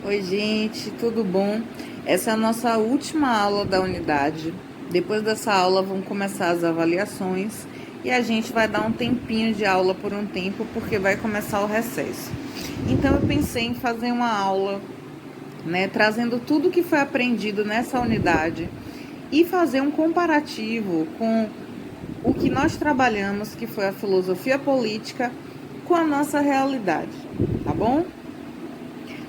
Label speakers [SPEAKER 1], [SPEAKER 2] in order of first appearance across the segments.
[SPEAKER 1] Oi, gente, tudo bom? Essa é a nossa última aula da unidade. Depois dessa aula vão começar as avaliações e a gente vai dar um tempinho de aula por um tempo porque vai começar o recesso. Então eu pensei em fazer uma aula, trazendo tudo que foi aprendido nessa unidade e fazer um comparativo com o que nós trabalhamos, que foi a filosofia política, com a nossa realidade, tá bom?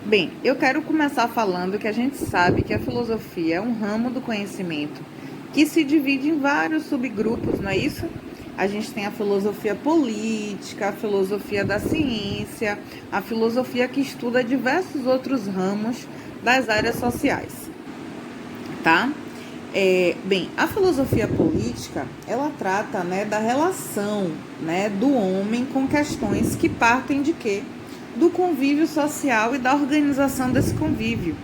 [SPEAKER 1] Bem, eu quero começar falando que a gente sabe que a filosofia é um ramo do conhecimento que se divide em vários subgrupos, não é isso? A gente tem a filosofia política, a filosofia da ciência, a filosofia que estuda diversos outros ramos das áreas sociais, tá? Bem, a filosofia política, ela trata, da relação, do homem com questões que partem de quê? Do convívio social e da organização desse convívio.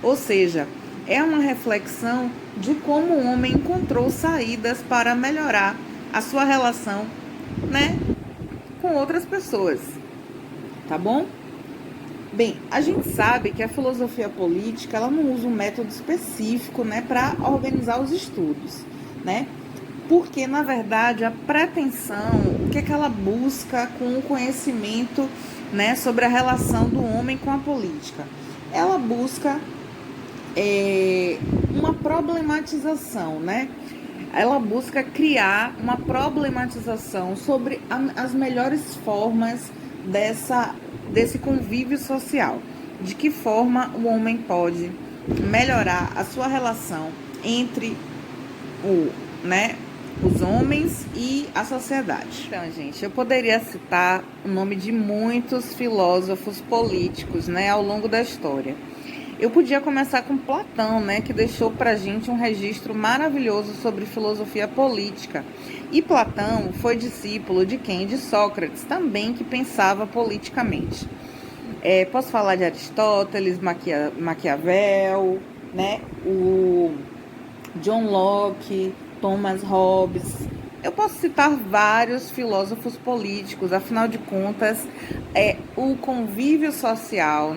[SPEAKER 1] Ou seja, é uma reflexão de como o homem encontrou saídas para melhorar a sua relação, com outras pessoas. Tá bom? Bem, a gente sabe que a filosofia política, ela não usa um método específico, para organizar os estudos, Porque, na verdade, a pretensão, o que é que ela busca com o conhecimento, sobre a relação do homem com a política? Ela busca uma problematização, Ela busca criar uma problematização sobre as melhores formas desse convívio social. De que forma o homem pode melhorar a sua relação entre os homens e a sociedade. Então, gente, eu poderia citar o nome de muitos filósofos políticos, ao longo da história. Eu podia começar com Platão, que deixou pra gente um registro maravilhoso sobre filosofia política. E Platão foi discípulo de quem? De Sócrates, também que pensava politicamente. Posso falar de Aristóteles, Maquiavel, o John Locke, Thomas Hobbes. Eu posso citar vários filósofos políticos, afinal de contas, o convívio social,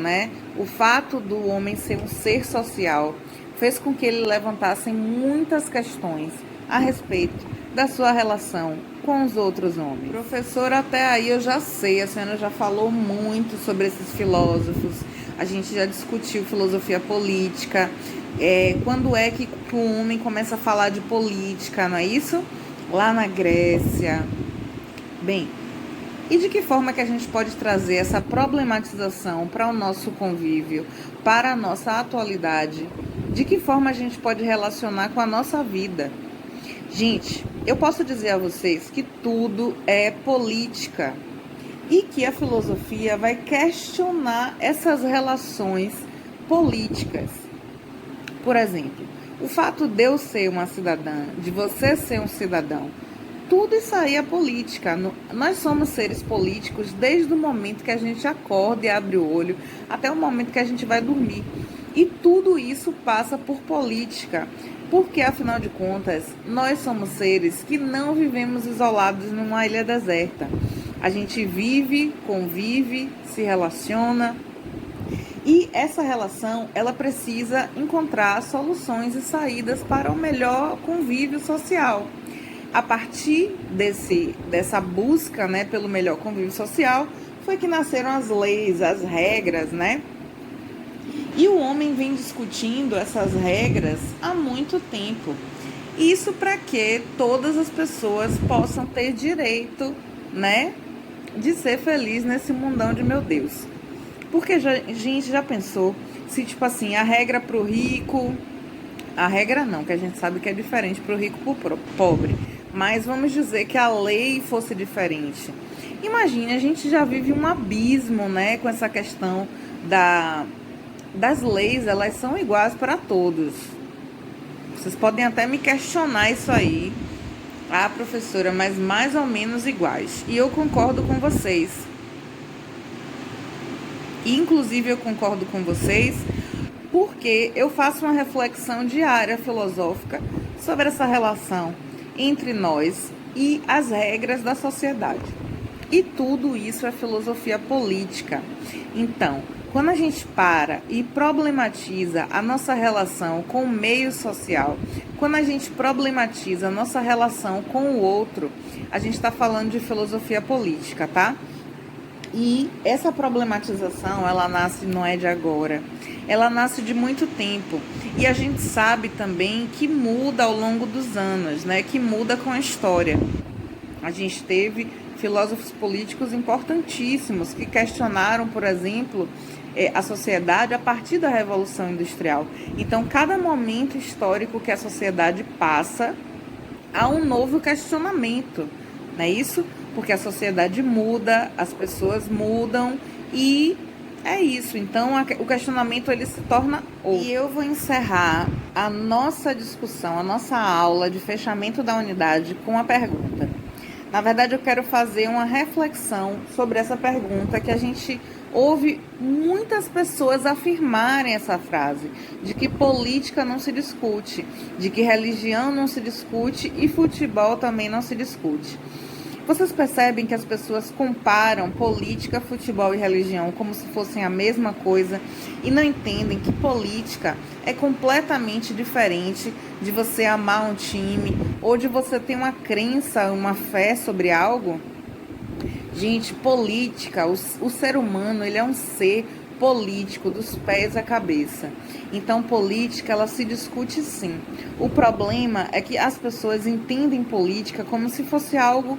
[SPEAKER 1] o fato do homem ser um ser social, fez com que ele levantasse muitas questões a respeito da sua relação com os outros homens. Professora, até aí eu já sei, a senhora já falou muito sobre esses filósofos, a gente já discutiu filosofia política. Quando é que o homem começa a falar de política, não é isso? Lá na Grécia. Bem, e de que forma que a gente pode trazer essa problematização para o nosso convívio, para a nossa atualidade? De que forma a gente pode relacionar com a nossa vida? Gente, eu posso dizer a vocês que tudo é política e que a filosofia vai questionar essas relações políticas. Por exemplo, o fato de eu ser uma cidadã, de você ser um cidadão, tudo isso aí é política. Nós somos seres políticos desde o momento que a gente acorda e abre o olho até o momento que a gente vai dormir. E tudo isso passa por política, porque afinal de contas, nós somos seres que não vivemos isolados numa ilha deserta. A gente vive, convive, se relaciona. E essa relação, ela precisa encontrar soluções e saídas para o melhor convívio social. A partir dessa busca, pelo melhor convívio social, foi que nasceram as leis, as regras, E o homem vem discutindo essas regras há muito tempo. Isso para que todas as pessoas possam ter direito, de ser feliz nesse mundão de meu Deus. Porque a gente já pensou se, tipo assim, a regra pro rico... A regra não, que a gente sabe que é diferente pro rico e pro pobre. Mas vamos dizer que a lei fosse diferente. Imagine, a gente já vive um abismo, com essa questão das leis, elas são iguais para todos. Vocês podem até me questionar isso aí. Ah, professora, mas mais ou menos iguais. E eu concordo com vocês. Inclusive, eu concordo com vocês porque eu faço uma reflexão diária filosófica sobre essa relação entre nós e as regras da sociedade. E tudo isso é filosofia política. Então, quando a gente para e problematiza a nossa relação com o meio social, quando a gente problematiza a nossa relação com o outro, a gente está falando de filosofia política, tá? E essa problematização, ela nasce, não é de agora, ela nasce de muito tempo. E a gente sabe também que muda ao longo dos anos, né? Que muda com a história. A gente teve filósofos políticos importantíssimos que questionaram, por exemplo, a sociedade a partir da Revolução Industrial. Então, cada momento histórico que a sociedade passa, há um novo questionamento, não é isso? Porque a sociedade muda, as pessoas mudam e é isso. Então, o questionamento ele se torna outro. E eu vou encerrar a nossa discussão, a nossa aula de fechamento da unidade com a pergunta. Na verdade, eu quero fazer uma reflexão sobre essa pergunta que a gente ouve muitas pessoas afirmarem essa frase, de que política não se discute, de que religião não se discute e futebol também não se discute. Vocês percebem que as pessoas comparam política, futebol e religião como se fossem a mesma coisa e não entendem que política é completamente diferente de você amar um time ou de você ter uma crença, uma fé sobre algo? Gente, política, o ser humano, ele é um ser político dos pés à cabeça. Então, política, ela se discute sim. O problema é que as pessoas entendem política como se fosse algo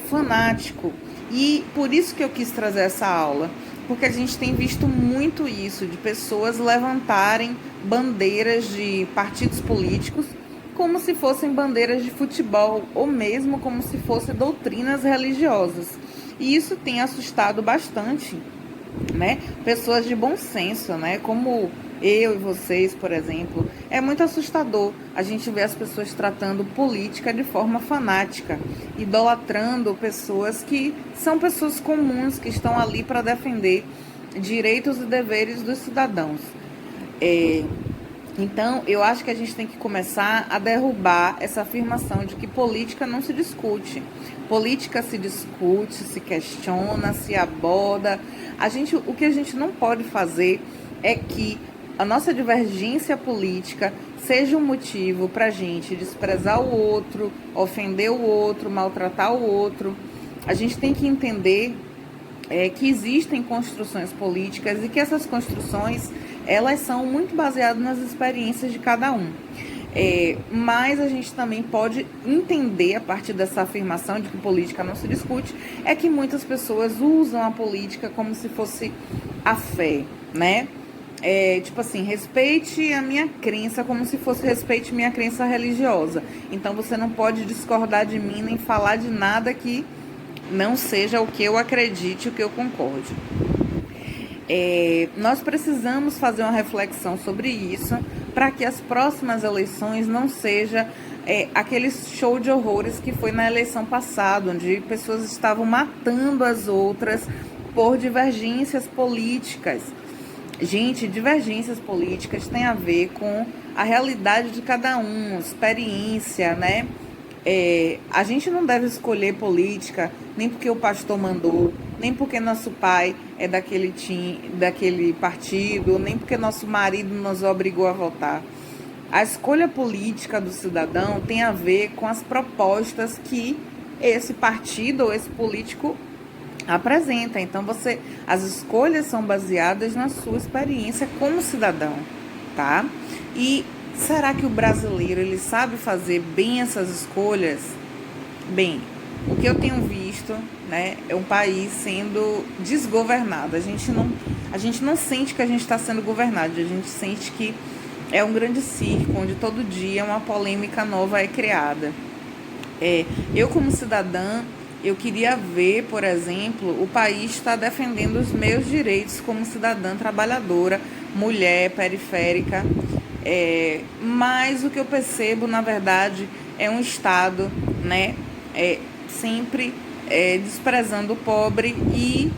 [SPEAKER 1] fanático. E por isso que eu quis trazer essa aula, porque a gente tem visto muito isso, de pessoas levantarem bandeiras de partidos políticos como se fossem bandeiras de futebol, ou mesmo como se fossem doutrinas religiosas. E isso tem assustado bastante, né? Pessoas de bom senso, né? Como eu e vocês, por exemplo. É muito assustador a gente ver as pessoas tratando política de forma fanática, idolatrando pessoas que são pessoas comuns, que estão ali para defender direitos e deveres dos cidadãos. Então, eu acho que a gente tem que começar a derrubar essa afirmação de que política não se discute. Política se discute, se questiona, se aborda. O que a gente não pode fazer é que a nossa divergência política seja um motivo para a gente desprezar o outro, ofender o outro, maltratar o outro. A gente tem que entender que existem construções políticas e que essas construções elas são muito baseadas nas experiências de cada um. Mas a gente também pode entender, a partir dessa afirmação de que política não se discute, é que muitas pessoas usam a política como se fosse a fé, né? Tipo assim, respeite a minha crença como se fosse respeite minha crença religiosa. Então você não pode discordar de mim nem falar de nada que não seja o que eu acredite, o que eu concorde. Nós precisamos fazer uma reflexão sobre isso para que as próximas eleições não seja aquele show de horrores que foi na eleição passada, onde pessoas estavam matando as outras por divergências políticas. Gente, divergências políticas têm a ver com a realidade de cada um, experiência, né? A gente não deve escolher política nem porque o pastor mandou, nem porque nosso pai é daquele partido, nem porque nosso marido nos obrigou a votar. A escolha política do cidadão tem a ver com as propostas que esse partido ou esse político apresenta. Então, as escolhas são baseadas na sua experiência como cidadão, tá? E será que o brasileiro ele sabe fazer bem essas escolhas? Bem, o que eu tenho visto, né, é um país sendo desgovernado. A gente não sente que a gente está sendo governado, a gente sente que é um grande circo, onde todo dia uma polêmica nova é criada. Eu, como cidadã, eu queria ver, por exemplo, o país estar defendendo os meus direitos como cidadã trabalhadora, mulher, periférica. Mas o que eu percebo, na verdade, é um Estado, né, sempre desprezando o pobre e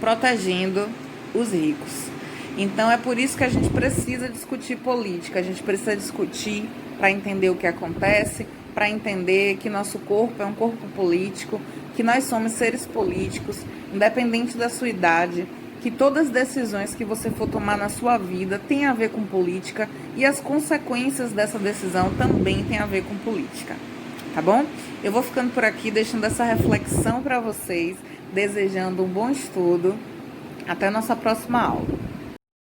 [SPEAKER 1] protegendo os ricos. Então, é por isso que a gente precisa discutir política, a gente precisa discutir para entender o que acontece, para entender que nosso corpo é um corpo político, que nós somos seres políticos, independente da sua idade, que todas as decisões que você for tomar na sua vida têm a ver com política e as consequências dessa decisão também têm a ver com política, tá bom? Eu vou ficando por aqui, deixando essa reflexão para vocês, desejando um bom estudo. Até a nossa próxima aula.